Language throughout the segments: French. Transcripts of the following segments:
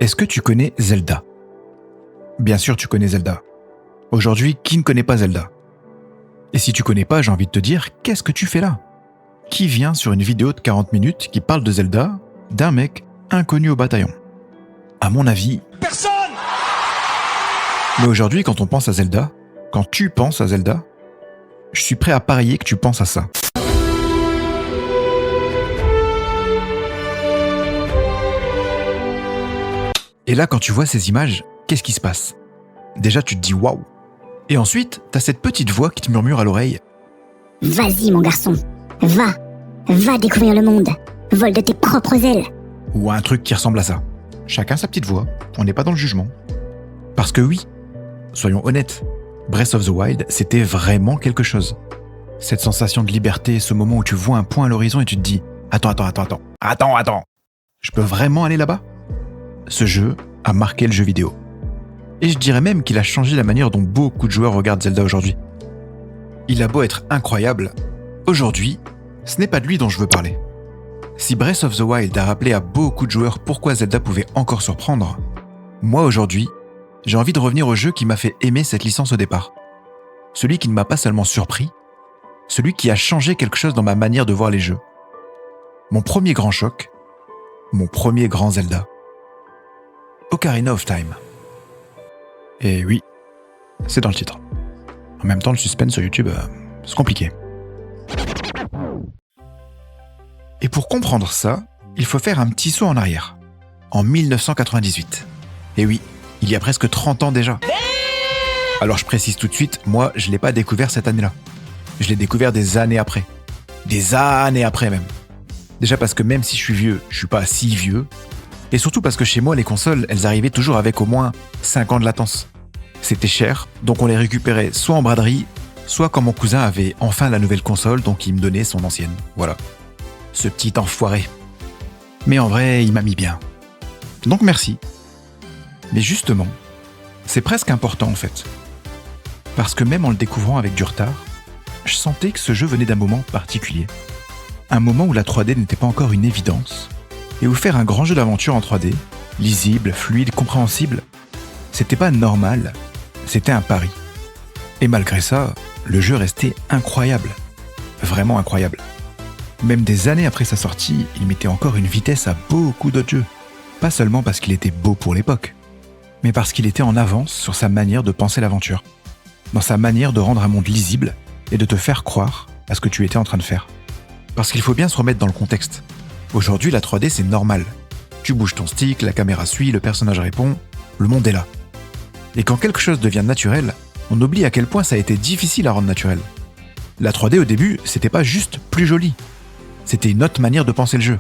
Est-ce que tu connais Zelda ? Bien sûr, tu connais Zelda. Aujourd'hui, qui ne connaît pas Zelda ? Et si tu connais pas, j'ai envie de te dire, qu'est-ce que tu fais là ? Qui vient sur une vidéo de 40 minutes qui parle de Zelda d'un mec inconnu au bataillon ? À mon avis, personne ! Mais aujourd'hui, quand on pense à Zelda, quand tu penses à Zelda, je suis prêt à parier que tu penses à ça. Et là, quand tu vois ces images, qu'est-ce qui se passe ? Déjà, tu te dis waouh. Et ensuite, t'as cette petite voix qui te murmure à l'oreille. Vas-y mon garçon, va découvrir le monde, vole de tes propres ailes. Ou un truc qui ressemble à ça. Chacun sa petite voix, on n'est pas dans le jugement. Parce que oui, soyons honnêtes, Breath of the Wild, c'était vraiment quelque chose. Cette sensation de liberté, ce moment où tu vois un point à l'horizon et tu te dis « Attends, je peux vraiment aller là-bas ?» Ce jeu a marqué le jeu vidéo. Et je dirais même qu'il a changé la manière dont beaucoup de joueurs regardent Zelda aujourd'hui. Il a beau être incroyable, aujourd'hui, ce n'est pas de lui dont je veux parler. Si Breath of the Wild a rappelé à beaucoup de joueurs pourquoi Zelda pouvait encore surprendre, moi aujourd'hui, j'ai envie de revenir au jeu qui m'a fait aimer cette licence au départ. Celui qui ne m'a pas seulement surpris, celui qui a changé quelque chose dans ma manière de voir les jeux. Mon premier grand choc, mon premier grand Zelda. Ocarina of Time. Et oui, c'est dans le titre. En même temps, le suspense sur YouTube, c'est compliqué. Et pour comprendre ça, il faut faire un petit saut en arrière. En 1998. Et oui, il y a presque 30 ans déjà. Alors je précise tout de suite, moi, je ne l'ai pas découvert cette année-là. Je l'ai découvert des années après. Des années après même. Déjà parce que même si je suis vieux, je suis pas si vieux. Et surtout parce que chez moi, les consoles, elles arrivaient toujours avec au moins 5 ans de latence. C'était cher, donc on les récupérait soit en braderie, soit quand mon cousin avait enfin la nouvelle console, donc il me donnait son ancienne. Voilà. Ce petit enfoiré. Mais en vrai, il m'a mis bien. Donc merci. Mais justement, c'est presque important en fait. Parce que même en le découvrant avec du retard, je sentais que ce jeu venait d'un moment particulier. Un moment où la 3D n'était pas encore une évidence, et où faire un grand jeu d'aventure en 3D, lisible, fluide, compréhensible, c'était pas normal, c'était un pari. Et malgré ça, le jeu restait incroyable. Vraiment incroyable. Même des années après sa sortie, il mettait encore une vitesse à beaucoup d'autres jeux. Pas seulement parce qu'il était beau pour l'époque, mais parce qu'il était en avance sur sa manière de penser l'aventure, dans sa manière de rendre un monde lisible et de te faire croire à ce que tu étais en train de faire. Parce qu'il faut bien se remettre dans le contexte. Aujourd'hui, la 3D, c'est normal. Tu bouges ton stick, la caméra suit, le personnage répond, le monde est là. Et quand quelque chose devient naturel, on oublie à quel point ça a été difficile à rendre naturel. La 3D au début, c'était pas juste plus joli. C'était une autre manière de penser le jeu.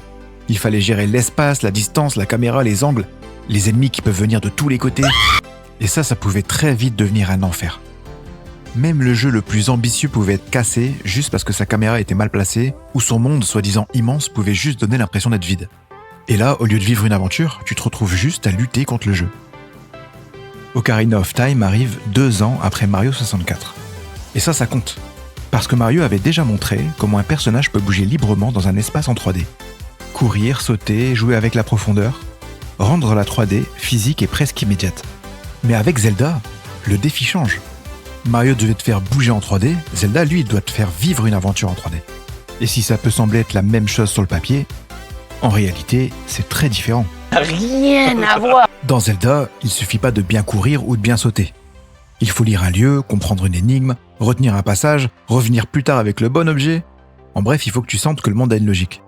Il fallait gérer l'espace, la distance, la caméra, les angles, les ennemis qui peuvent venir de tous les côtés. Et ça pouvait très vite devenir un enfer. Même le jeu le plus ambitieux pouvait être cassé juste parce que sa caméra était mal placée ou son monde, soi-disant immense, pouvait juste donner l'impression d'être vide. Et là, au lieu de vivre une aventure, tu te retrouves juste à lutter contre le jeu. Ocarina of Time arrive 2 ans après Mario 64. Et ça compte. Parce que Mario avait déjà montré comment un personnage peut bouger librement dans un espace en 3D. Courir, sauter, jouer avec la profondeur, rendre la 3D physique et presque immédiate. Mais avec Zelda, le défi change. Mario devait te faire bouger en 3D, Zelda, lui, il doit te faire vivre une aventure en 3D. Et si ça peut sembler être la même chose sur le papier, en réalité, c'est très différent. Rien à voir. Dans Zelda, il suffit pas de bien courir ou de bien sauter. Il faut lire un lieu, comprendre une énigme, retenir un passage, revenir plus tard avec le bon objet. En bref, il faut que tu sentes que le monde a une logique.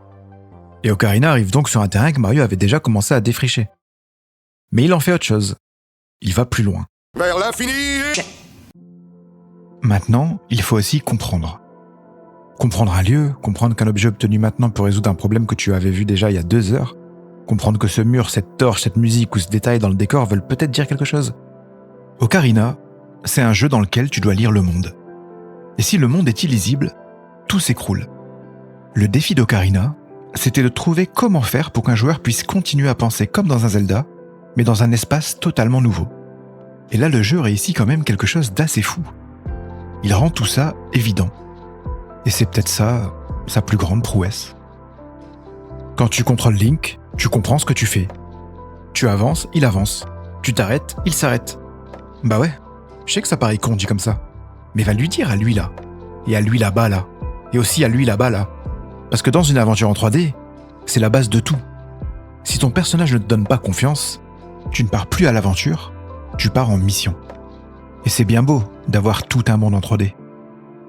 Et Ocarina arrive donc sur un terrain que Mario avait déjà commencé à défricher. Mais il en fait autre chose. Il va plus loin. Vers l'infini. Maintenant, il faut aussi comprendre. Comprendre un lieu, comprendre qu'un objet obtenu maintenant peut résoudre un problème que tu avais vu déjà il y a 2 heures, comprendre que ce mur, cette torche, cette musique ou ce détail dans le décor veulent peut-être dire quelque chose. Ocarina, c'est un jeu dans lequel tu dois lire le monde. Et si le monde est illisible, tout s'écroule. Le défi d'Ocarina, c'était de trouver comment faire pour qu'un joueur puisse continuer à penser comme dans un Zelda, mais dans un espace totalement nouveau. Et là, le jeu réussit quand même quelque chose d'assez fou. Il rend tout ça évident. Et c'est peut-être ça, sa plus grande prouesse. Quand tu contrôles Link, tu comprends ce que tu fais. Tu avances, il avance. Tu t'arrêtes, il s'arrête. Bah ouais, je sais que ça paraît con dit comme ça. Mais va lui dire à lui là, et à lui là-bas là, et aussi à lui là-bas là. Parce que dans une aventure en 3D, c'est la base de tout. Si ton personnage ne te donne pas confiance, tu ne pars plus à l'aventure, tu pars en mission. Et c'est bien beau d'avoir tout un monde en 3D.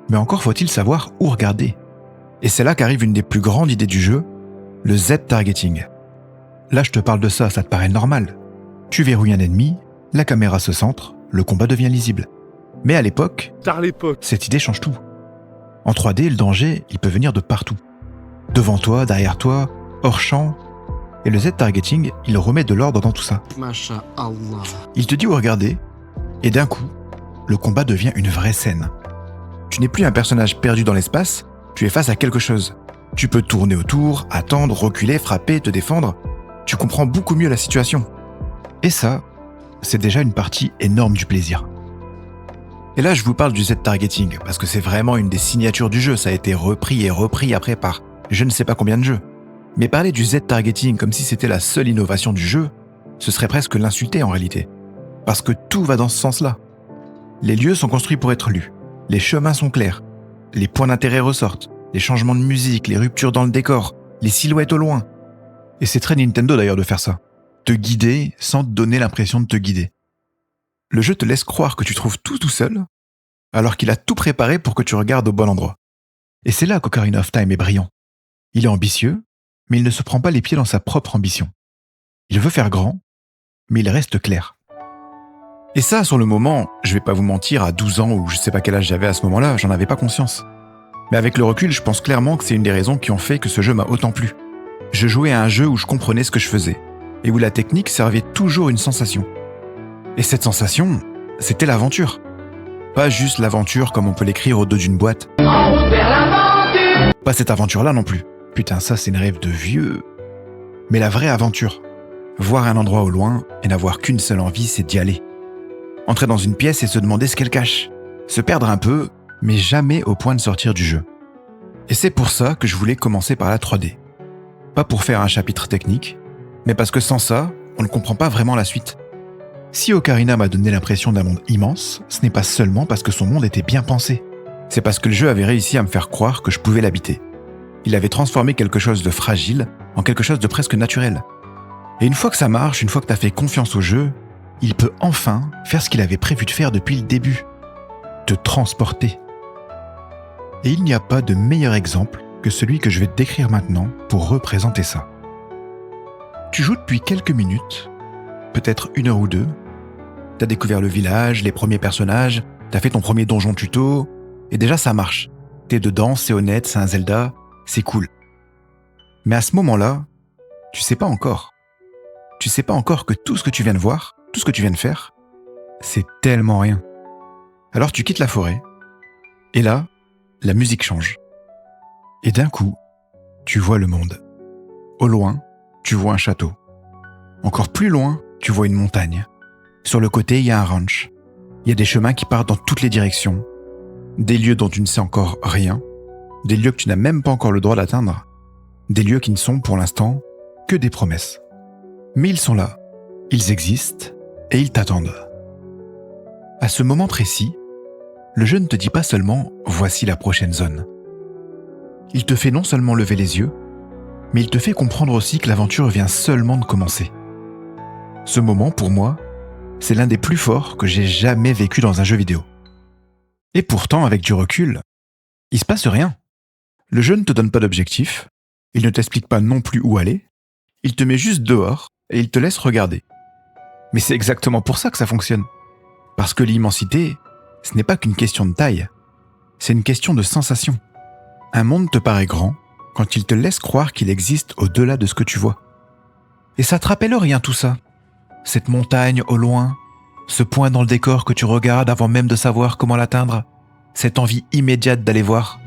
Mais encore faut-il savoir où regarder. Et c'est là qu'arrive une des plus grandes idées du jeu, le Z-targeting. Là je te parle de ça, ça te paraît normal. Tu verrouilles un ennemi, la caméra se centre, le combat devient lisible. Mais à l'époque, cette idée change tout. En 3D, le danger, il peut venir de partout. Devant toi, derrière toi, hors champ. Et le Z-targeting, il remet de l'ordre dans tout ça. Masha'Allah. Il te dit où regarder, et d'un coup, le combat devient une vraie scène. Tu n'es plus un personnage perdu dans l'espace, tu es face à quelque chose. Tu peux tourner autour, attendre, reculer, frapper, te défendre. Tu comprends beaucoup mieux la situation. Et ça, c'est déjà une partie énorme du plaisir. Et là, je vous parle du Z-targeting, parce que c'est vraiment une des signatures du jeu. Ça a été repris et repris après par je ne sais pas combien de jeux. Mais parler du Z-targeting comme si c'était la seule innovation du jeu, ce serait presque l'insulter en réalité. Parce que tout va dans ce sens-là. Les lieux sont construits pour être lus. Les chemins sont clairs. Les points d'intérêt ressortent. Les changements de musique, les ruptures dans le décor, les silhouettes au loin. Et c'est très Nintendo d'ailleurs de faire ça. Te guider sans te donner l'impression de te guider. Le jeu te laisse croire que tu trouves tout seul, alors qu'il a tout préparé pour que tu regardes au bon endroit. Et c'est là qu'Ocarina of Time est brillant. Il est ambitieux, mais il ne se prend pas les pieds dans sa propre ambition. Il veut faire grand, mais il reste clair. Et ça, sur le moment, je vais pas vous mentir, à 12 ans ou je sais pas quel âge j'avais à ce moment-là, j'en avais pas conscience. Mais avec le recul, je pense clairement que c'est une des raisons qui ont fait que ce jeu m'a autant plu. Je jouais à un jeu où je comprenais ce que je faisais, et où la technique servait toujours une sensation. Et cette sensation, c'était l'aventure. Pas juste l'aventure comme on peut l'écrire au dos d'une boîte. Pas cette aventure-là non plus. Putain, ça c'est une rêve de vieux. Mais la vraie aventure. Voir un endroit au loin et n'avoir qu'une seule envie, c'est d'y aller. Entrer dans une pièce et se demander ce qu'elle cache. Se perdre un peu, mais jamais au point de sortir du jeu. Et c'est pour ça que je voulais commencer par la 3D. Pas pour faire un chapitre technique, mais parce que sans ça, on ne comprend pas vraiment la suite. Si Ocarina m'a donné l'impression d'un monde immense, ce n'est pas seulement parce que son monde était bien pensé. C'est parce que le jeu avait réussi à me faire croire que je pouvais l'habiter. Il avait transformé quelque chose de fragile en quelque chose de presque naturel. Et une fois que ça marche, une fois que tu as fait confiance au jeu, il peut enfin faire ce qu'il avait prévu de faire depuis le début. Te transporter. Et il n'y a pas de meilleur exemple que celui que je vais te décrire maintenant pour représenter ça. Tu joues depuis quelques minutes, peut-être 1 heure ou 2, t'as découvert le village, les premiers personnages, t'as fait ton premier donjon tuto, et déjà ça marche. T'es dedans, c'est honnête, c'est un Zelda, c'est cool. Mais à ce moment-là, tu sais pas encore. Tu sais pas encore que tout ce que tu viens de voir, tout ce que tu viens de faire, c'est tellement rien. Alors tu quittes la forêt, et là, la musique change. Et d'un coup, tu vois le monde. Au loin, tu vois un château. Encore plus loin, tu vois une montagne. Sur le côté, il y a un ranch. Il y a des chemins qui partent dans toutes les directions. Des lieux dont tu ne sais encore rien. Des lieux que tu n'as même pas encore le droit d'atteindre. Des lieux qui ne sont, pour l'instant, que des promesses. Mais ils sont là. Ils existent et ils t'attendent. À ce moment précis, le jeu ne te dit pas seulement « voici la prochaine zone ». Il te fait non seulement lever les yeux, mais il te fait comprendre aussi que l'aventure vient seulement de commencer. Ce moment, pour moi, c'est l'un des plus forts que j'ai jamais vécu dans un jeu vidéo. Et pourtant, avec du recul, il se passe rien. Le jeu ne te donne pas d'objectif, il ne t'explique pas non plus où aller, il te met juste dehors et il te laisse regarder. Mais c'est exactement pour ça que ça fonctionne. Parce que l'immensité, ce n'est pas qu'une question de taille, c'est une question de sensation. Un monde te paraît grand quand il te laisse croire qu'il existe au-delà de ce que tu vois. Et ça te rappelle rien tout ça. Cette montagne au loin, ce point dans le décor que tu regardes avant même de savoir comment l'atteindre, cette envie immédiate d'aller voir.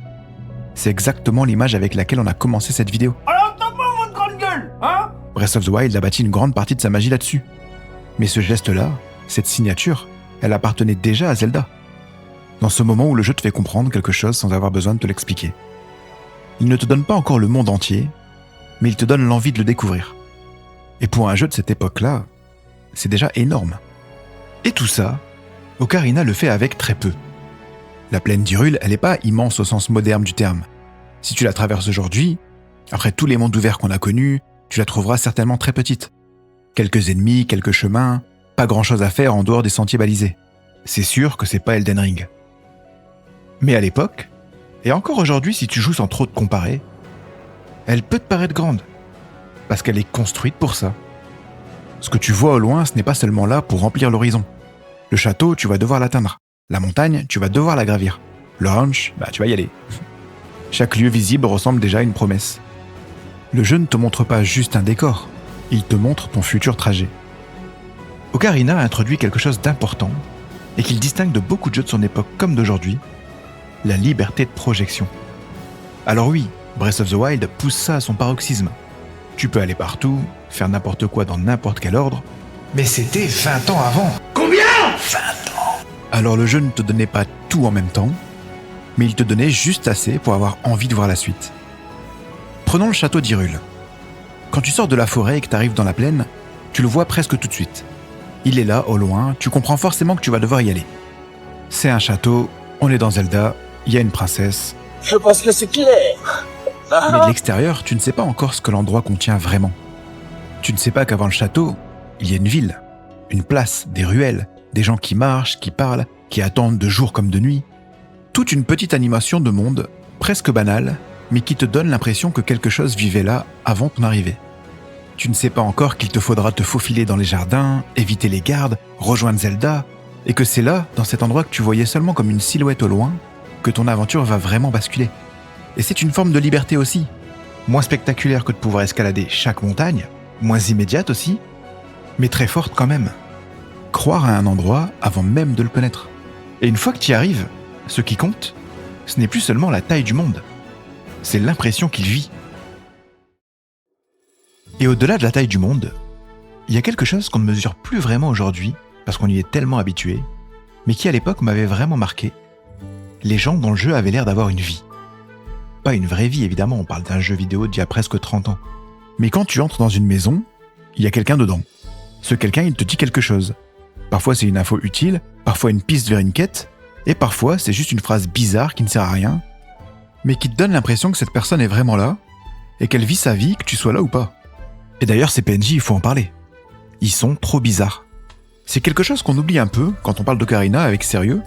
C'est exactement l'image avec laquelle on a commencé cette vidéo. Alors tape-moi votre grande gueule, hein? Breath of the Wild a bâti une grande partie de sa magie là-dessus. Mais ce geste-là, cette signature, elle appartenait déjà à Zelda. Dans ce moment où le jeu te fait comprendre quelque chose sans avoir besoin de te l'expliquer. Il ne te donne pas encore le monde entier, mais il te donne l'envie de le découvrir. Et pour un jeu de cette époque-là, c'est déjà énorme. Et tout ça, Ocarina le fait avec très peu. La plaine d'Hyrule, elle n'est pas immense au sens moderne du terme. Si tu la traverses aujourd'hui, après tous les mondes ouverts qu'on a connus, tu la trouveras certainement très petite. Quelques ennemis, quelques chemins, pas grand-chose à faire en dehors des sentiers balisés. C'est sûr que c'est pas Elden Ring. Mais à l'époque, et encore aujourd'hui si tu joues sans trop te comparer, elle peut te paraître grande, parce qu'elle est construite pour ça. Ce que tu vois au loin, ce n'est pas seulement là pour remplir l'horizon. Le château, tu vas devoir l'atteindre. La montagne, tu vas devoir la gravir. Le ranch, tu vas y aller. Chaque lieu visible ressemble déjà à une promesse. Le jeu ne te montre pas juste un décor, il te montre ton futur trajet. Ocarina a introduit quelque chose d'important et qu'il distingue de beaucoup de jeux de son époque comme d'aujourd'hui, la liberté de projection. Alors oui, Breath of the Wild pousse ça à son paroxysme. Tu peux aller partout, faire n'importe quoi dans n'importe quel ordre, mais c'était 20 ans avant. Combien? 20 ans. Alors le jeu ne te donnait pas tout en même temps, mais il te donnait juste assez pour avoir envie de voir la suite. Prenons le château d'Hyrule. Quand tu sors de la forêt et que tu arrives dans la plaine, tu le vois presque tout de suite. Il est là, au loin, tu comprends forcément que tu vas devoir y aller. C'est un château, on est dans Zelda, il y a une princesse. Je pense que c'est clair. Mais de l'extérieur, tu ne sais pas encore ce que l'endroit contient vraiment. Tu ne sais pas qu'avant le château, il y a une ville, une place, des ruelles, des gens qui marchent, qui parlent, qui attendent de jour comme de nuit. Toute une petite animation de monde, presque banale, mais qui te donne l'impression que quelque chose vivait là avant ton arrivée. Tu ne sais pas encore qu'il te faudra te faufiler dans les jardins, éviter les gardes, rejoindre Zelda, et que c'est là, dans cet endroit que tu voyais seulement comme une silhouette au loin, que ton aventure va vraiment basculer. Et c'est une forme de liberté aussi. Moins spectaculaire que de pouvoir escalader chaque montagne, moins immédiate aussi, mais très forte quand même. Croire à un endroit avant même de le connaître. Et une fois que tu y arrives, ce qui compte, ce n'est plus seulement la taille du monde, c'est l'impression qu'il vit. Et au-delà de la taille du monde, il y a quelque chose qu'on ne mesure plus vraiment aujourd'hui, parce qu'on y est tellement habitué, mais qui à l'époque m'avait vraiment marqué. Les gens dans le jeu avaient l'air d'avoir une vie. Pas une vraie vie évidemment, on parle d'un jeu vidéo d'il y a presque 30 ans. Mais quand tu entres dans une maison, il y a quelqu'un dedans. Ce quelqu'un, il te dit quelque chose. Parfois c'est une info utile, parfois une piste vers une quête, et parfois c'est juste une phrase bizarre qui ne sert à rien, mais qui te donne l'impression que cette personne est vraiment là, et qu'elle vit sa vie, que tu sois là ou pas. Et d'ailleurs ces PNJ, il faut en parler. Ils sont trop bizarres. C'est quelque chose qu'on oublie un peu quand on parle d'Ocarina avec sérieux,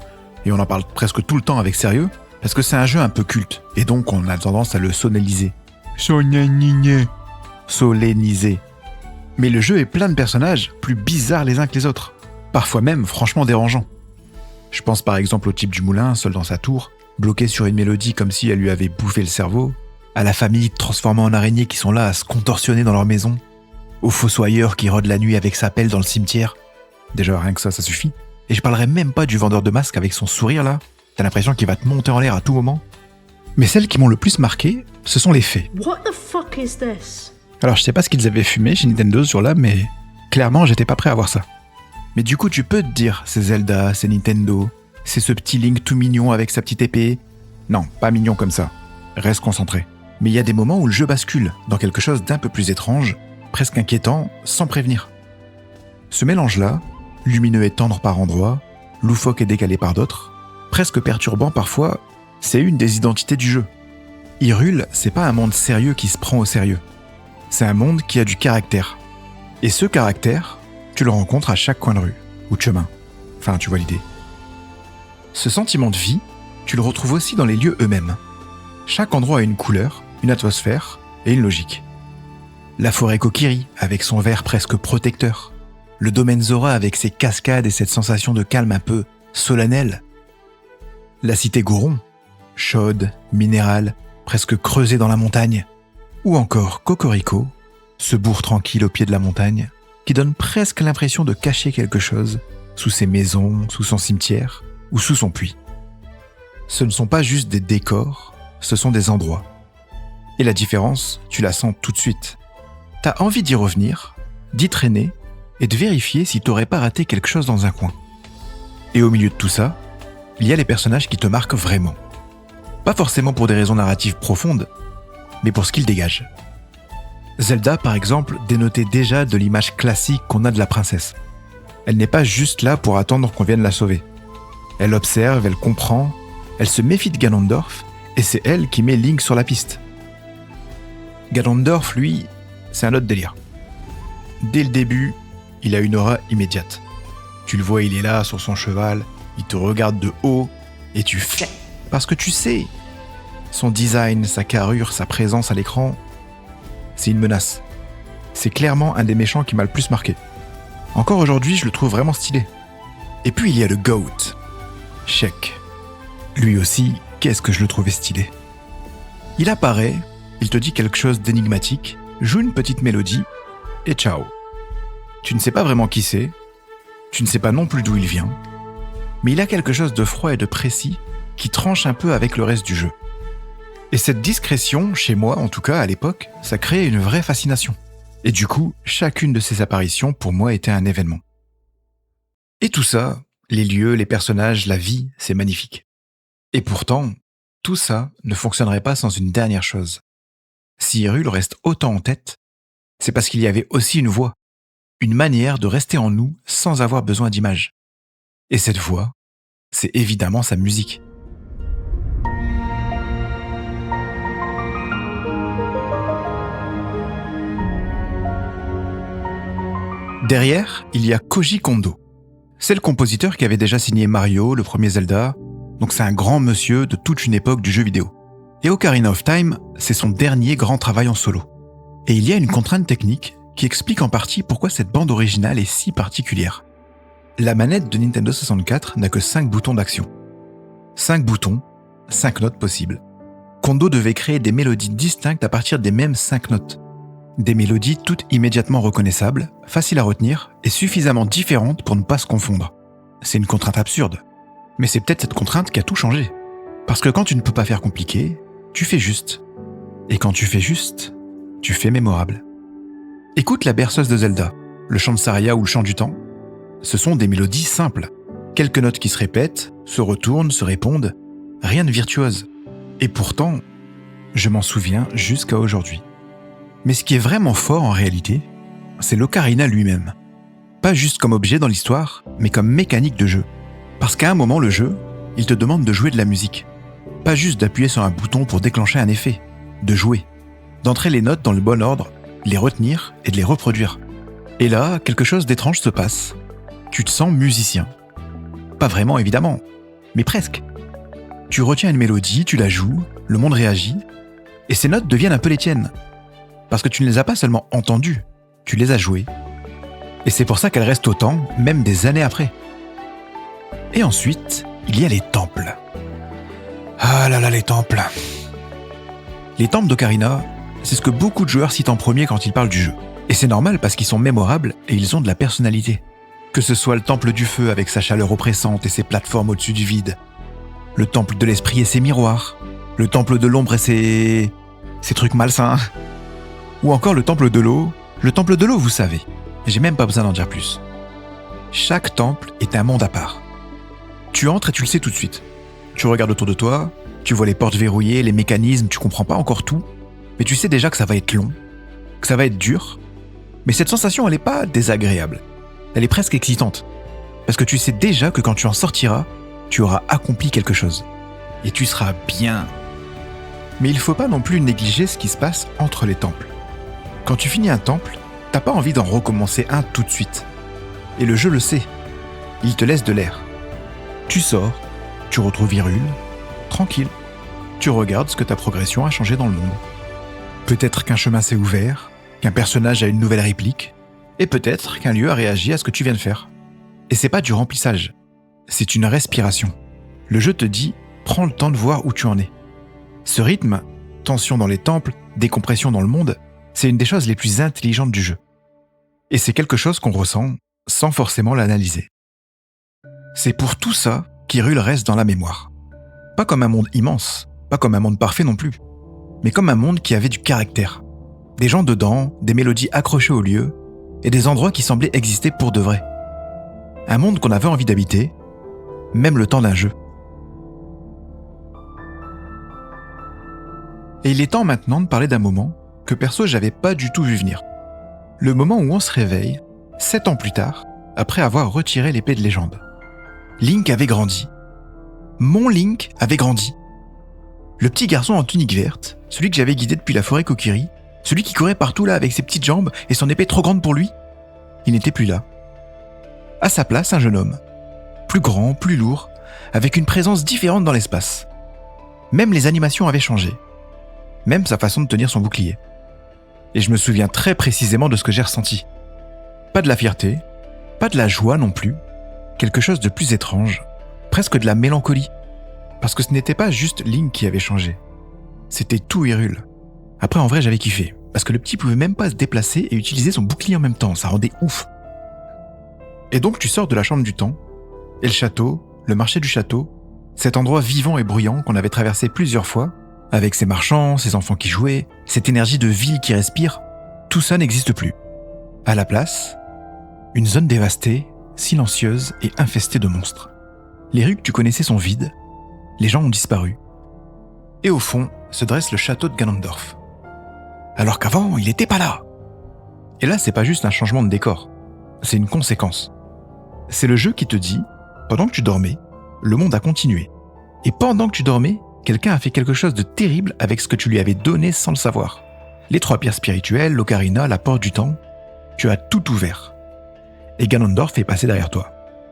et on en parle presque tout le temps avec sérieux, parce que c'est un jeu un peu culte, et donc on a tendance à le solenniser. Solenniser. Mais le jeu est plein de personnages plus bizarres les uns que les autres, parfois même franchement dérangeants. Je pense par exemple au type du moulin, seul dans sa tour, bloqué sur une mélodie comme si elle lui avait bouffé le cerveau, à la famille transformée en araignée qui sont là à se contorsionner dans leur maison, au fossoyeur qui rôde la nuit avec sa pelle dans le cimetière. Déjà rien que ça suffit. Et je parlerai même pas du vendeur de masques avec son sourire là, t'as l'impression qu'il va te monter en l'air à tout moment. Mais celles qui m'ont le plus marqué, ce sont les fées. What the fuck is this? Alors je sais pas ce qu'ils avaient fumé chez Nintendo sur là, mais clairement j'étais pas prêt à voir ça. Mais du coup tu peux te dire, c'est Zelda, c'est Nintendo, c'est ce petit Link tout mignon avec sa petite épée. Non, pas mignon comme ça, reste concentré. Mais il y a des moments où le jeu bascule dans quelque chose d'un peu plus étrange, presque inquiétant, sans prévenir. Ce mélange-là, lumineux et tendre par endroits, loufoque et décalé par d'autres, presque perturbant parfois, c'est une des identités du jeu. Hyrule, c'est pas un monde sérieux qui se prend au sérieux. C'est un monde qui a du caractère. Et ce caractère, tu le rencontres à chaque coin de rue, ou de chemin. Enfin, tu vois l'idée. Ce sentiment de vie, tu le retrouves aussi dans les lieux eux-mêmes. Chaque endroit a une couleur, une atmosphère et une logique. La forêt Kokiri, avec son vert presque protecteur. Le domaine Zora avec ses cascades et cette sensation de calme un peu solennelle. La cité Goron, chaude, minérale, presque creusée dans la montagne. Ou encore Cocorico, ce bourg tranquille au pied de la montagne, qui donne presque l'impression de cacher quelque chose sous ses maisons, sous son cimetière ou sous son puits. Ce ne sont pas juste des décors, ce sont des endroits. Et la différence, tu la sens tout de suite. T'as envie d'y revenir, d'y traîner et de vérifier si t'aurais pas raté quelque chose dans un coin. Et au milieu de tout ça, il y a les personnages qui te marquent vraiment. Pas forcément pour des raisons narratives profondes, mais pour ce qu'ils dégagent. Zelda, par exemple, dénotait déjà de l'image classique qu'on a de la princesse. Elle n'est pas juste là pour attendre qu'on vienne la sauver. Elle observe, elle comprend, elle se méfie de Ganondorf, et c'est elle qui met Link sur la piste. Ganondorf, lui, c'est un autre délire. Dès le début, il a une aura immédiate. Tu le vois, il est là, sur son cheval, il te regarde de haut, et tu fais. Parce que tu sais, son design, sa carrure, sa présence à l'écran, c'est une menace. C'est clairement un des méchants qui m'a le plus marqué. Encore aujourd'hui, je le trouve vraiment stylé. Et puis il y a le GOAT, Sheik. Lui aussi, qu'est-ce que je le trouvais stylé. Il apparaît, il te dit quelque chose d'énigmatique, joue une petite mélodie, et ciao. Tu ne sais pas vraiment qui c'est, tu ne sais pas non plus d'où il vient, mais il a quelque chose de froid et de précis qui tranche un peu avec le reste du jeu. Et cette discrétion, chez moi en tout cas à l'époque, ça créait une vraie fascination. Et du coup, chacune de ces apparitions pour moi était un événement. Et tout ça, les lieux, les personnages, la vie, c'est magnifique. Et pourtant, tout ça ne fonctionnerait pas sans une dernière chose. Si Hyrule reste autant en tête, c'est parce qu'il y avait aussi une voix, une manière de rester en nous sans avoir besoin d'images. Et cette voix, c'est évidemment sa musique. Derrière, il y a Koji Kondo. C'est le compositeur qui avait déjà signé Mario, le premier Zelda, donc c'est un grand monsieur de toute une époque du jeu vidéo. Et Ocarina of Time, c'est son dernier grand travail en solo. Et il y a une contrainte technique qui explique en partie pourquoi cette bande originale est si particulière. La manette de Nintendo 64 n'a que 5 boutons d'action. 5 boutons, 5 notes possibles. Kondo devait créer des mélodies distinctes à partir des mêmes 5 notes. Des mélodies toutes immédiatement reconnaissables, faciles à retenir et suffisamment différentes pour ne pas se confondre. C'est une contrainte absurde. Mais c'est peut-être cette contrainte qui a tout changé. Parce que quand tu ne peux pas faire compliqué, tu fais juste. Et quand tu fais juste, tu fais mémorable. Écoute la berceuse de Zelda, le chant de Saria ou le chant du temps. Ce sont des mélodies simples. Quelques notes qui se répètent, se retournent, se répondent. Rien de virtuose. Et pourtant, je m'en souviens jusqu'à aujourd'hui. Mais ce qui est vraiment fort en réalité, c'est l'Ocarina lui-même. Pas juste comme objet dans l'histoire, mais comme mécanique de jeu. Parce qu'à un moment, le jeu, il te demande de jouer de la musique. Pas juste d'appuyer sur un bouton pour déclencher un effet, de jouer. D'entrer les notes dans le bon ordre, les retenir et de les reproduire. Et là, quelque chose d'étrange se passe. Tu te sens musicien. Pas vraiment évidemment, mais presque. Tu retiens une mélodie, tu la joues, le monde réagit, et ces notes deviennent un peu les tiennes. Parce que tu ne les as pas seulement entendues, tu les as jouées. Et c'est pour ça qu'elles restent autant, même des années après. Et ensuite, il y a les temples. Ah là là, les temples. Les temples d'Ocarina, c'est ce que beaucoup de joueurs citent en premier quand ils parlent du jeu. Et c'est normal parce qu'ils sont mémorables et ils ont de la personnalité. Que ce soit le temple du feu avec sa chaleur oppressante et ses plateformes au-dessus du vide, le temple de l'esprit et ses miroirs, le temple de l'ombre et ses trucs malsains, ou encore le temple de l'eau. Le temple de l'eau, vous savez, j'ai même pas besoin d'en dire plus. Chaque temple est un monde à part. Tu entres et tu le sais tout de suite. Tu regardes autour de toi, tu vois les portes verrouillées, les mécanismes, tu comprends pas encore tout, mais tu sais déjà que ça va être long, que ça va être dur, mais cette sensation, elle est pas désagréable. Elle est presque excitante. Parce que tu sais déjà que quand tu en sortiras, tu auras accompli quelque chose. Et tu seras bien. Mais il faut pas non plus négliger ce qui se passe entre les temples. Quand tu finis un temple, t'as pas envie d'en recommencer un tout de suite. Et le jeu le sait. Il te laisse de l'air. Tu sors, tu retrouves Hyrule, tranquille. Tu regardes ce que ta progression a changé dans le monde. Peut-être qu'un chemin s'est ouvert, qu'un personnage a une nouvelle réplique, et peut-être qu'un lieu a réagi à ce que tu viens de faire. Et c'est pas du remplissage, c'est une respiration. Le jeu te dit, prends le temps de voir où tu en es. Ce rythme, tension dans les temples, décompression dans le monde, c'est une des choses les plus intelligentes du jeu. Et c'est quelque chose qu'on ressent sans forcément l'analyser. C'est pour tout ça qu'Hyrule reste dans la mémoire. Pas comme un monde immense, pas comme un monde parfait non plus, mais comme un monde qui avait du caractère. Des gens dedans, des mélodies accrochées au lieu, et des endroits qui semblaient exister pour de vrai. Un monde qu'on avait envie d'habiter, même le temps d'un jeu. Et il est temps maintenant de parler d'un moment que perso j'avais pas du tout vu venir. Le moment où on se réveille, 7 ans plus tard, après avoir retiré l'épée de légende. Link avait grandi. Mon Link avait grandi. Le petit garçon en tunique verte, celui que j'avais guidé depuis la forêt Kokiri, celui qui courait partout là avec ses petites jambes et son épée trop grande pour lui, il n'était plus là. À sa place, un jeune homme, plus grand, plus lourd, avec une présence différente dans l'espace. Même les animations avaient changé. Même sa façon de tenir son bouclier. Et je me souviens très précisément de ce que j'ai ressenti. Pas de la fierté, pas de la joie non plus, quelque chose de plus étrange, presque de la mélancolie. Parce que ce n'était pas juste Link qui avait changé. C'était tout Hyrule. Après, en vrai, j'avais kiffé, parce que le petit pouvait même pas se déplacer et utiliser son bouclier en même temps, ça rendait ouf. Et donc tu sors de la chambre du temps, et le château, le marché du château, cet endroit vivant et bruyant qu'on avait traversé plusieurs fois, avec ses marchands, ses enfants qui jouaient, cette énergie de ville qui respire, tout ça n'existe plus. À la place, une zone dévastée, silencieuse et infestée de monstres. Les rues que tu connaissais sont vides, les gens ont disparu. Et au fond se dresse le château de Ganondorf. Alors qu'avant, il n'était pas là. Et là, c'est pas juste un changement de décor, c'est une conséquence. C'est le jeu qui te dit, pendant que tu dormais, le monde a continué. Et pendant que tu dormais, quelqu'un a fait quelque chose de terrible avec ce que tu lui avais donné sans le savoir. Les 3 pierres spirituelles, l'ocarina, la porte du temps, tu as tout ouvert. Et Ganondorf est passé derrière toi.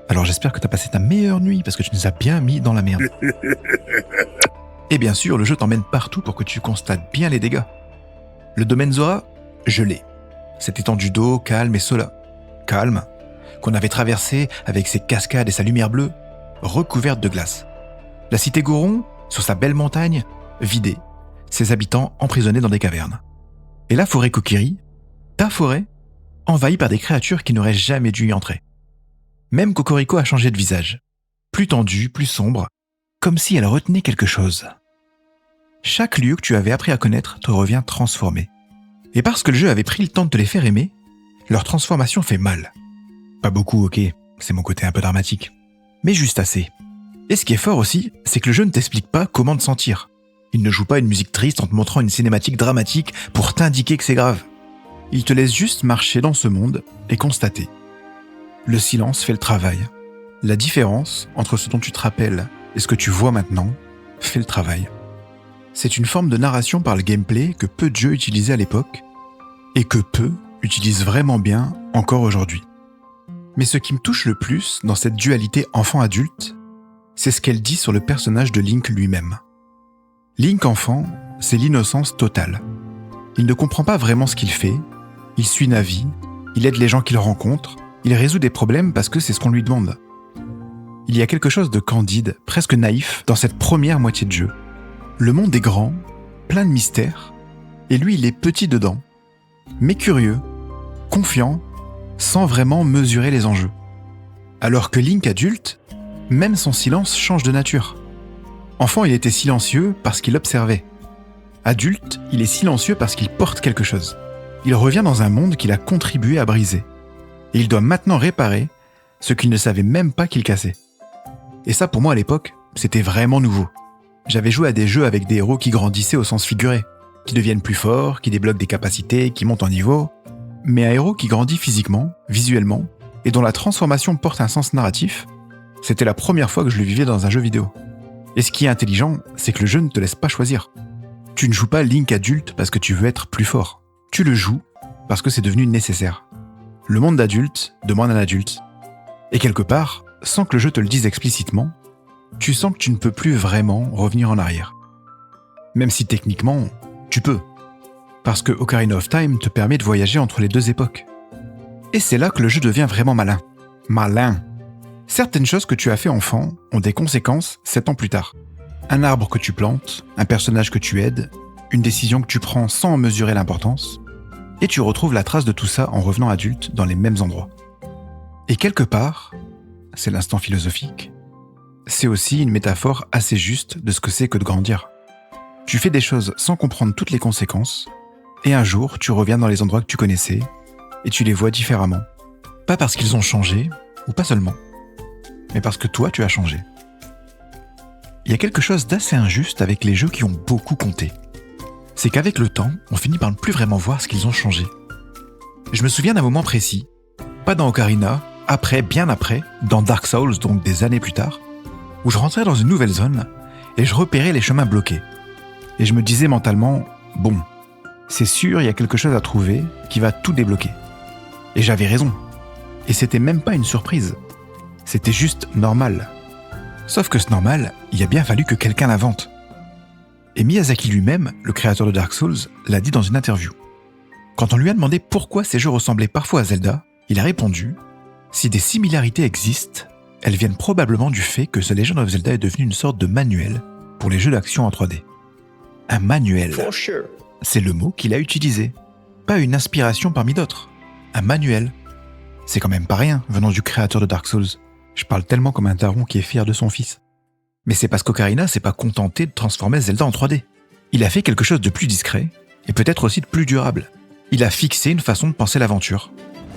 Alors j'espère que tu as passé ta meilleure nuit parce que tu nous as bien mis dans la merde. Et bien sûr, le jeu t'emmène partout pour que tu constates bien les dégâts. Le domaine Zora, je l'ai. Cette étendue d'eau calme et calme, qu'on avait traversée avec ses cascades et sa lumière bleue, recouverte de glace. La cité Goron, sur sa belle montagne, vidée, ses habitants emprisonnés dans des cavernes. Et la forêt Kokiri, ta forêt, envahie par des créatures qui n'auraient jamais dû y entrer. Même Cocorico a changé de visage, plus tendu, plus sombre, comme si elle retenait quelque chose. Chaque lieu que tu avais appris à connaître te revient transformé. Et parce que le jeu avait pris le temps de te les faire aimer, leur transformation fait mal. Pas beaucoup, ok, c'est mon côté un peu dramatique, mais juste assez. Et ce qui est fort aussi, c'est que le jeu ne t'explique pas comment te sentir. Il ne joue pas une musique triste en te montrant une cinématique dramatique pour t'indiquer que c'est grave. Il te laisse juste marcher dans ce monde et constater. Le silence fait le travail. La différence entre ce dont tu te rappelles et ce que tu vois maintenant fait le travail. C'est une forme de narration par le gameplay que peu de jeux utilisaient à l'époque et que peu utilisent vraiment bien encore aujourd'hui. Mais ce qui me touche le plus dans cette dualité enfant-adulte, c'est ce qu'elle dit sur le personnage de Link lui-même. Link enfant, c'est l'innocence totale. Il ne comprend pas vraiment ce qu'il fait, il suit Navi, il aide les gens qu'il rencontre, il résout des problèmes parce que c'est ce qu'on lui demande. Il y a quelque chose de candide, presque naïf, dans cette première moitié de jeu. Le monde est grand, plein de mystères, et lui il est petit dedans, mais curieux, confiant, sans vraiment mesurer les enjeux. Alors que Link adulte, même son silence change de nature. Enfant, il était silencieux parce qu'il observait. Adulte, il est silencieux parce qu'il porte quelque chose. Il revient dans un monde qu'il a contribué à briser. Et il doit maintenant réparer ce qu'il ne savait même pas qu'il cassait. Et ça, pour moi, à l'époque, c'était vraiment nouveau. J'avais joué à des jeux avec des héros qui grandissaient au sens figuré, qui deviennent plus forts, qui débloquent des capacités, qui montent en niveau. Mais un héros qui grandit physiquement, visuellement, et dont la transformation porte un sens narratif, c'était la première fois que je le vivais dans un jeu vidéo. Et ce qui est intelligent, c'est que le jeu ne te laisse pas choisir. Tu ne joues pas Link adulte parce que tu veux être plus fort. Tu le joues parce que c'est devenu nécessaire. Le monde d'adulte demande un adulte. Et quelque part, sans que le jeu te le dise explicitement, tu sens que tu ne peux plus vraiment revenir en arrière. Même si techniquement, tu peux. Parce que Ocarina of Time te permet de voyager entre les deux époques. Et c'est là que le jeu devient vraiment malin. Malin. Certaines choses que tu as fait enfant ont des conséquences 7 ans plus tard. Un arbre que tu plantes, un personnage que tu aides, une décision que tu prends sans en mesurer l'importance, et tu retrouves la trace de tout ça en revenant adulte dans les mêmes endroits. Et quelque part, c'est l'instant philosophique, c'est aussi une métaphore assez juste de ce que c'est que de grandir. Tu fais des choses sans comprendre toutes les conséquences, et un jour tu reviens dans les endroits que tu connaissais, et tu les vois différemment. Pas parce qu'ils ont changé, ou pas seulement, mais parce que toi tu as changé. Il y a quelque chose d'assez injuste avec les jeux qui ont beaucoup compté. C'est qu'avec le temps, on finit par ne plus vraiment voir ce qu'ils ont changé. Je me souviens d'un moment précis, pas dans Ocarina, après, bien après, dans Dark Souls, donc des années plus tard, où je rentrais dans une nouvelle zone et je repérais les chemins bloqués. Et je me disais mentalement, bon, c'est sûr, il y a quelque chose à trouver qui va tout débloquer. Et j'avais raison. Et c'était même pas une surprise. C'était juste normal. Sauf que ce normal, il a bien fallu que quelqu'un l'invente. Et Miyazaki lui-même, le créateur de Dark Souls, l'a dit dans une interview. Quand on lui a demandé pourquoi ces jeux ressemblaient parfois à Zelda, il a répondu « Si des similarités existent, elles viennent probablement du fait que The Legend of Zelda est devenu une sorte de manuel pour les jeux d'action en 3D. » Un manuel. C'est le mot qu'il a utilisé. Pas une inspiration parmi d'autres. Un manuel. C'est quand même pas rien, venant du créateur de Dark Souls. Je parle tellement comme un daron qui est fier de son fils. Mais c'est parce qu'Ocarina s'est pas contenté de transformer Zelda en 3D. Il a fait quelque chose de plus discret, et peut-être aussi de plus durable. Il a fixé une façon de penser l'aventure.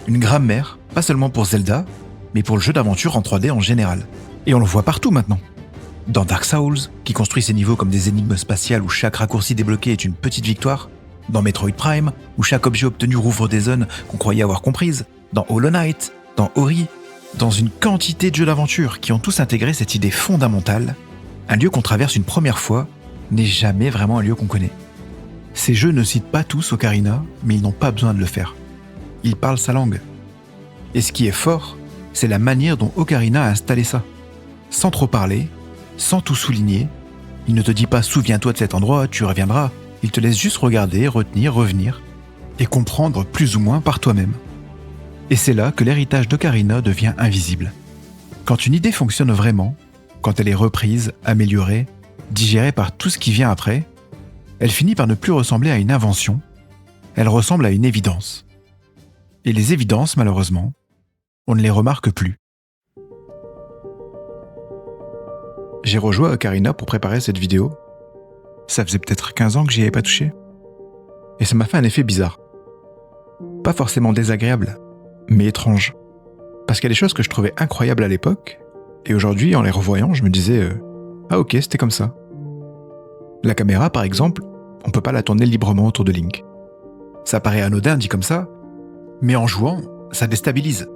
Une grammaire, pas seulement pour Zelda, mais pour le jeu d'aventure en 3D en général. Et on le voit partout maintenant. Dans Dark Souls, qui construit ses niveaux comme des énigmes spatiales où chaque raccourci débloqué est une petite victoire. Dans Metroid Prime, où chaque objet obtenu rouvre des zones qu'on croyait avoir comprises. Dans Hollow Knight, dans Ori, dans une quantité de jeux d'aventure qui ont tous intégré cette idée fondamentale, un lieu qu'on traverse une première fois n'est jamais vraiment un lieu qu'on connaît. Ces jeux ne citent pas tous Ocarina, mais ils n'ont pas besoin de le faire. Ils parlent sa langue. Et ce qui est fort, c'est la manière dont Ocarina a installé ça. Sans trop parler, sans tout souligner, il ne te dit pas « souviens-toi de cet endroit, tu reviendras ». Il te laisse juste regarder, retenir, revenir, et comprendre plus ou moins par toi-même. Et c'est là que l'héritage d'Ocarina devient invisible. Quand une idée fonctionne vraiment, quand elle est reprise, améliorée, digérée par tout ce qui vient après, elle finit par ne plus ressembler à une invention, elle ressemble à une évidence. Et les évidences, malheureusement, on ne les remarque plus. J'ai rejoué à Ocarina pour préparer cette vidéo. Ça faisait peut-être 15 ans que j'y avais pas touché. Et ça m'a fait un effet bizarre. Pas forcément désagréable, mais étrange. Parce qu'il y a des choses que je trouvais incroyables à l'époque, et aujourd'hui, en les revoyant, je me disais « Ah ok, c'était comme ça ». La caméra, par exemple, on peut pas la tourner librement autour de Link. Ça paraît anodin dit comme ça, mais en jouant, ça déstabilise.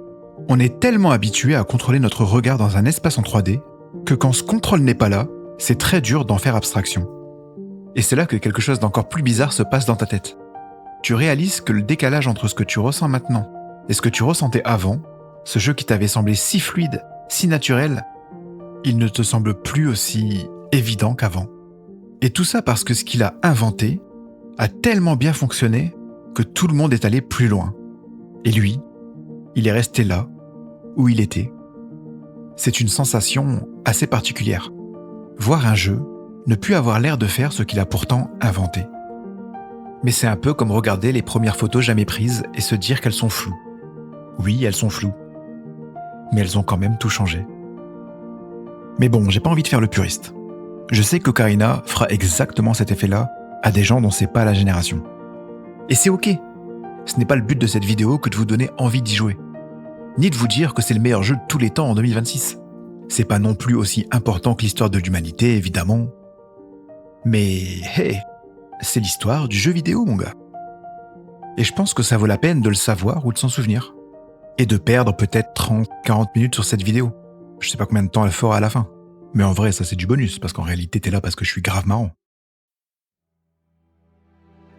On est tellement habitué à contrôler notre regard dans un espace en 3D que quand ce contrôle n'est pas là, c'est très dur d'en faire abstraction. Et c'est là que quelque chose d'encore plus bizarre se passe dans ta tête. Tu réalises que le décalage entre ce que tu ressens maintenant et ce que tu ressentais avant, ce jeu qui t'avait semblé si fluide, si naturel, il ne te semble plus aussi évident qu'avant. Et tout ça parce que ce qu'il a inventé a tellement bien fonctionné que tout le monde est allé plus loin. Et lui, il est resté là, où il était. C'est une sensation assez particulière. Voir un jeu ne plus avoir l'air de faire ce qu'il a pourtant inventé. Mais c'est un peu comme regarder les premières photos jamais prises et se dire qu'elles sont floues. Oui, elles sont floues. Mais elles ont quand même tout changé. Mais bon, j'ai pas envie de faire le puriste. Je sais qu'Ocarina fera exactement cet effet-là à des gens dont c'est pas la génération. Et c'est ok. Ce n'est pas le but de cette vidéo que de vous donner envie d'y jouer. Ni de vous dire que c'est le meilleur jeu de tous les temps en 2026. C'est pas non plus aussi important que l'histoire de l'humanité, évidemment. Mais, hey, c'est l'histoire du jeu vidéo, mon gars. Et je pense que ça vaut la peine de le savoir ou de s'en souvenir. Et de perdre peut-être 30-40 minutes sur cette vidéo. Je sais pas combien de temps elle fera à la fin. Mais en vrai, ça c'est du bonus, parce qu'en réalité, t'es là parce que je suis grave marrant.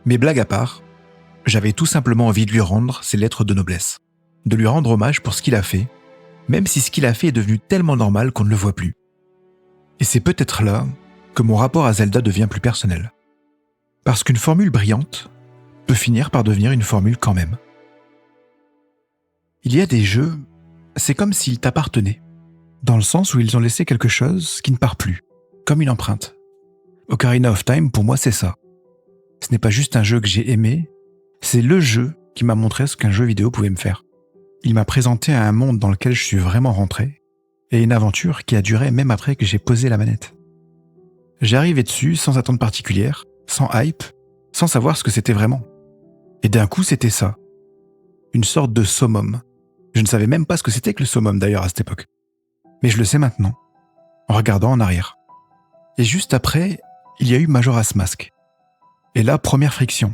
Mais blague à part, j'avais tout simplement envie de lui rendre ses lettres de noblesse. De lui rendre hommage pour ce qu'il a fait, même si ce qu'il a fait est devenu tellement normal qu'on ne le voit plus. Et c'est peut-être là que mon rapport à Zelda devient plus personnel. Parce qu'une formule brillante peut finir par devenir une formule quand même. Il y a des jeux, c'est comme s'ils t'appartenaient, dans le sens où ils ont laissé quelque chose qui ne part plus, comme une empreinte. Ocarina of Time, pour moi, c'est ça. Ce n'est pas juste un jeu que j'ai aimé, c'est le jeu qui m'a montré ce qu'un jeu vidéo pouvait me faire. Il m'a présenté un monde dans lequel je suis vraiment rentré, et une aventure qui a duré même après que j'ai posé la manette. J'arrivais dessus sans attente particulière, sans hype, sans savoir ce que c'était vraiment. Et d'un coup, c'était ça. Une sorte de summum. Je ne savais même pas ce que c'était que le summum d'ailleurs à cette époque. Mais je le sais maintenant, en regardant en arrière. Et juste après, il y a eu Majora's Mask. Et là, première friction.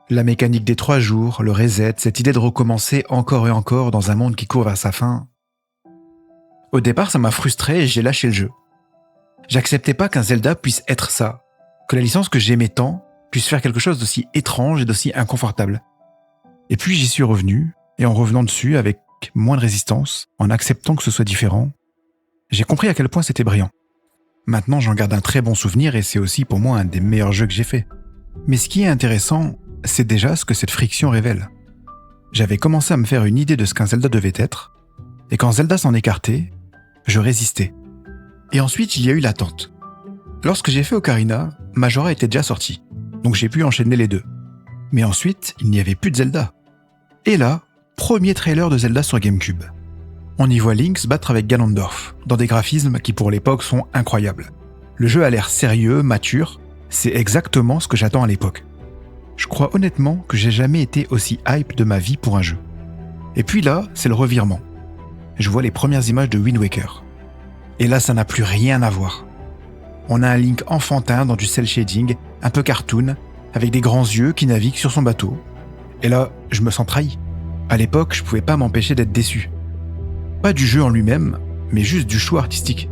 La mécanique des 3 jours, le reset, cette idée de recommencer encore et encore dans un monde qui court vers sa fin. Au départ, ça m'a frustré et j'ai lâché le jeu. J'acceptais pas qu'un Zelda puisse être ça, que la licence que j'aimais tant puisse faire quelque chose d'aussi étrange et d'aussi inconfortable. Et puis j'y suis revenu, et en revenant dessus avec moins de résistance, en acceptant que ce soit différent, j'ai compris à quel point c'était brillant. Maintenant, j'en garde un très bon souvenir et c'est aussi pour moi un des meilleurs jeux que j'ai fait. Mais ce qui est intéressant, c'est déjà ce que cette friction révèle. J'avais commencé à me faire une idée de ce qu'un Zelda devait être, et quand Zelda s'en écartait, je résistais. Et ensuite, il y a eu l'attente. Lorsque j'ai fait Ocarina, Majora était déjà sorti, donc j'ai pu enchaîner les deux. Mais ensuite, il n'y avait plus de Zelda. Et là, premier trailer de Zelda sur GameCube. On y voit Link se battre avec Ganondorf, dans des graphismes qui pour l'époque sont incroyables. Le jeu a l'air sérieux, mature, c'est exactement ce que j'attends à l'époque. Je crois honnêtement que j'ai jamais été aussi hype de ma vie pour un jeu. Et puis là, c'est le revirement. Je vois les premières images de Wind Waker. Et là, ça n'a plus rien à voir. On a un Link enfantin dans du cel shading, un peu cartoon, avec des grands yeux qui naviguent sur son bateau. Et là, je me sens trahi. À l'époque, je pouvais pas m'empêcher d'être déçu. Pas du jeu en lui-même, mais juste du choix artistique.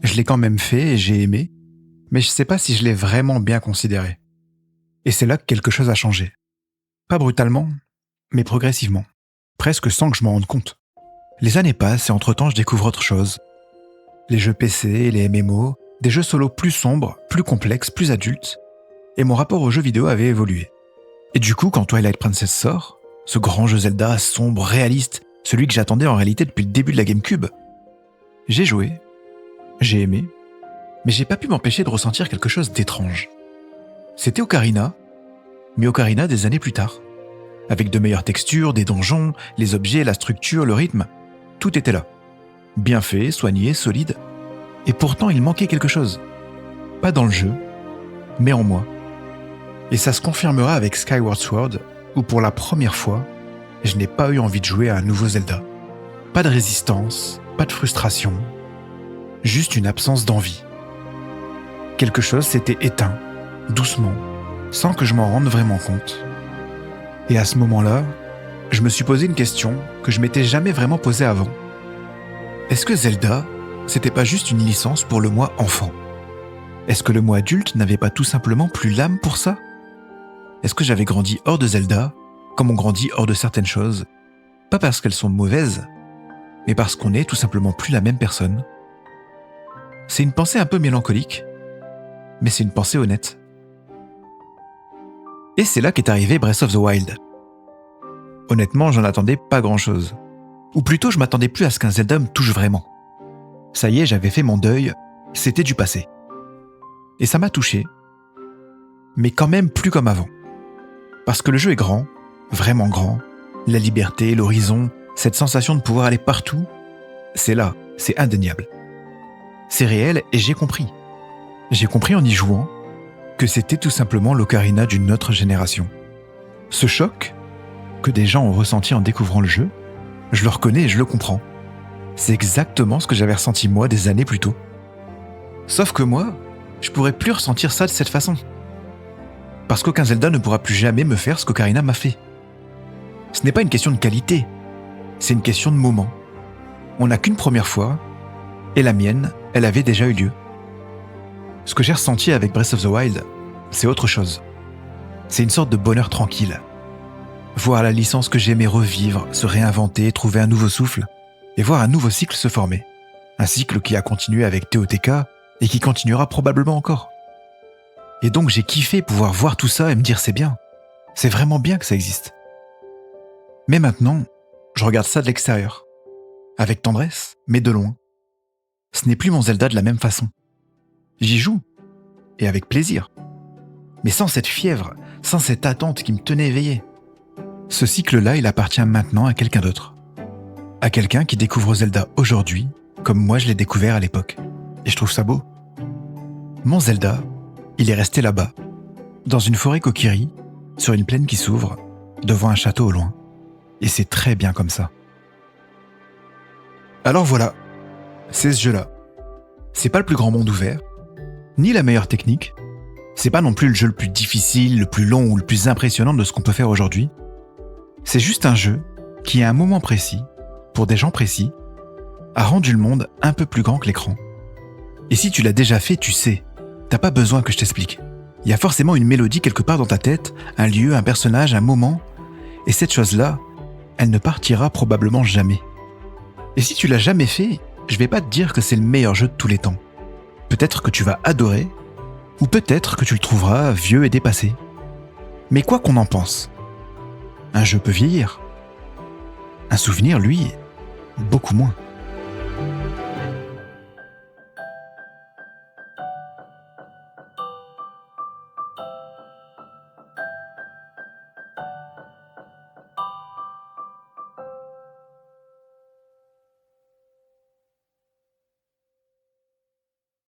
Je l'ai quand même fait et j'ai aimé, mais je sais pas si je l'ai vraiment bien considéré. Et c'est là que quelque chose a changé. Pas brutalement, mais progressivement. Presque sans que je m'en rende compte. Les années passent et entre-temps je découvre autre chose. Les jeux PC, les MMO, des jeux solo plus sombres, plus complexes, plus adultes, et mon rapport aux jeux vidéo avait évolué. Et du coup, quand Twilight Princess sort, ce grand jeu Zelda sombre, réaliste, celui que j'attendais en réalité depuis le début de la GameCube, j'ai joué, j'ai aimé, mais j'ai pas pu m'empêcher de ressentir quelque chose d'étrange. C'était Ocarina, mais Ocarina des années plus tard. Avec de meilleures textures, des donjons, les objets, la structure, le rythme, tout était là. Bien fait, soigné, solide. Et pourtant, il manquait quelque chose. Pas dans le jeu, mais en moi. Et ça se confirmera avec Skyward Sword, où pour la première fois, je n'ai pas eu envie de jouer à un nouveau Zelda. Pas de résistance, pas de frustration, juste une absence d'envie. Quelque chose s'était éteint, doucement, sans que je m'en rende vraiment compte. Et à ce moment-là, je me suis posé une question que je m'étais jamais vraiment posée avant. Est-ce que Zelda, c'était pas juste une licence pour le moi enfant ? Est-ce que le moi adulte n'avait pas tout simplement plus l'âme pour ça ? Est-ce que j'avais grandi hors de Zelda, comme on grandit hors de certaines choses, pas parce qu'elles sont mauvaises, mais parce qu'on n'est tout simplement plus la même personne ? C'est une pensée un peu mélancolique, mais c'est une pensée honnête. Et c'est là qu'est arrivé Breath of the Wild. Honnêtement, j'en attendais pas grand-chose. Ou plutôt, je m'attendais plus à ce qu'un Zelda me touche vraiment. Ça y est, j'avais fait mon deuil, c'était du passé. Et ça m'a touché, mais quand même plus comme avant. Parce que le jeu est grand, vraiment grand, la liberté, l'horizon, cette sensation de pouvoir aller partout, c'est là, c'est indéniable. C'est réel et j'ai compris. J'ai compris en y jouant que c'était tout simplement l'Ocarina d'une autre génération. Ce choc que des gens ont ressenti en découvrant le jeu, je le reconnais et je le comprends. C'est exactement ce que j'avais ressenti moi des années plus tôt. Sauf que moi, je pourrais plus ressentir ça de cette façon. Parce qu'aucun Zelda ne pourra plus jamais me faire ce qu'Ocarina m'a fait. Ce n'est pas une question de qualité, c'est une question de moment. On n'a qu'une première fois, et la mienne, elle avait déjà eu lieu. Ce que j'ai ressenti avec Breath of the Wild, c'est autre chose. C'est une sorte de bonheur tranquille. Voir la licence que j'aimais revivre, se réinventer, trouver un nouveau souffle, et voir un nouveau cycle se former. Un cycle qui a continué avec TOTK, et qui continuera probablement encore. Et donc j'ai kiffé pouvoir voir tout ça et me dire c'est bien. C'est vraiment bien que ça existe. Mais maintenant, je regarde ça de l'extérieur. Avec tendresse, mais de loin. Ce n'est plus mon Zelda de la même façon. J'y joue, et avec plaisir. Mais sans cette fièvre, sans cette attente qui me tenait éveillé. Ce cycle-là, il appartient maintenant à quelqu'un d'autre. À quelqu'un qui découvre Zelda aujourd'hui, comme moi je l'ai découvert à l'époque. Et je trouve ça beau. Mon Zelda, il est resté là-bas, dans une forêt Kokiri, sur une plaine qui s'ouvre, devant un château au loin. Et c'est très bien comme ça. Alors voilà, c'est ce jeu-là. C'est pas le plus grand monde ouvert, ni la meilleure technique, C'est pas non plus le jeu le plus difficile, le plus long ou le plus impressionnant de ce qu'on peut faire aujourd'hui. C'est juste un jeu qui, à un moment précis, pour des gens précis, a rendu le monde un peu plus grand que l'écran. Et si tu l'as déjà fait, tu sais. T'as pas besoin que je t'explique. Il y a forcément une mélodie quelque part dans ta tête, un lieu, un personnage, un moment. Et cette chose-là, elle ne partira probablement jamais. Et si tu l'as jamais fait, je vais pas te dire que c'est le meilleur jeu de tous les temps. Peut-être que tu vas adorer, ou peut-être que tu le trouveras vieux et dépassé. Mais quoi qu'on en pense, un jeu peut vieillir. Un souvenir, lui, beaucoup moins.